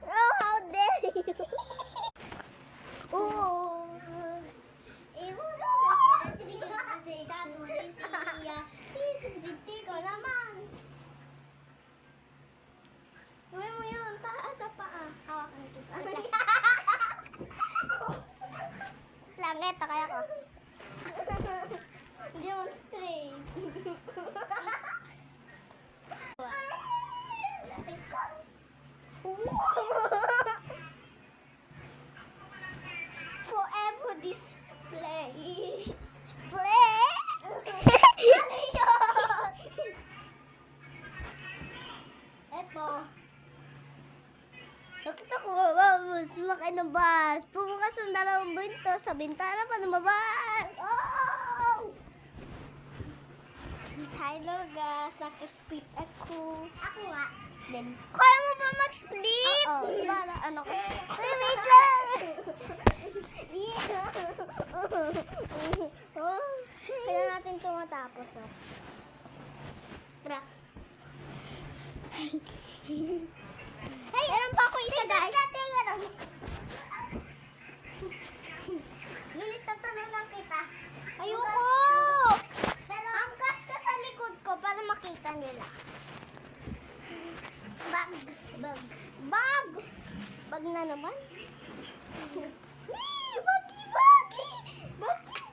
Oh, how dare you? Oh. Ko naman. Gawin mo yun. Taas sa paa. Hawakan kita. Langit, kaya ko. Hindi mo straight. Forever display. Play. Ano yun? Eto. Nakita ko mababas. Sumakay ng bus. Pumukas ang dalawang binto sa bintana pa lumabas. Oh! Hello guys. Nakasplit ako. Ako nga. Then, kaya mo ba mag-split? Oo. Diba na ano ko? Wait lang! Kaya natin ito matapos. Oh. Tara. Hey, meron pa ako isa guys. Bilis na tanong lang kita. Ayoko! Pero angkas ka sa likod ko para makita nila. Bag. Bag. Bag! Bag na naman. Bagi! Bagi! Bagi!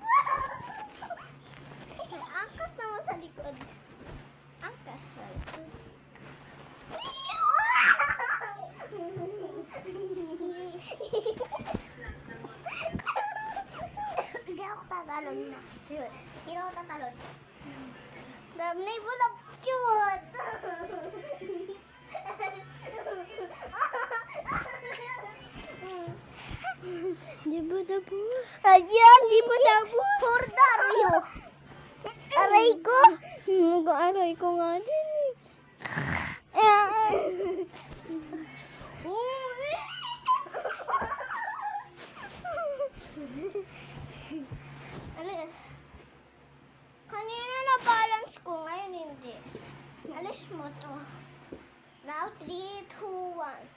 Angkas naman sa likod. Angkas sa likod. Hindi ako tatalon na. Hindi ako tatalon. Damnay po na cute! Di ba tapo? Ayan, di ba tapo? Pordaryo! Aray ko! Mag-aray ko nga din eh. Alis. Kanina na-balance ko, ngayon hindi. Alis mo to. Now, 3, 2, 1.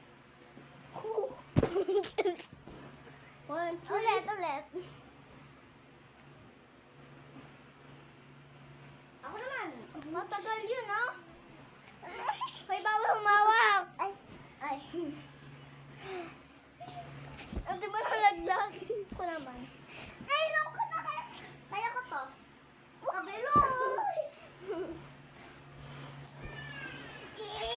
1, 2, ulit. Ako naman. Matagal yun, ah.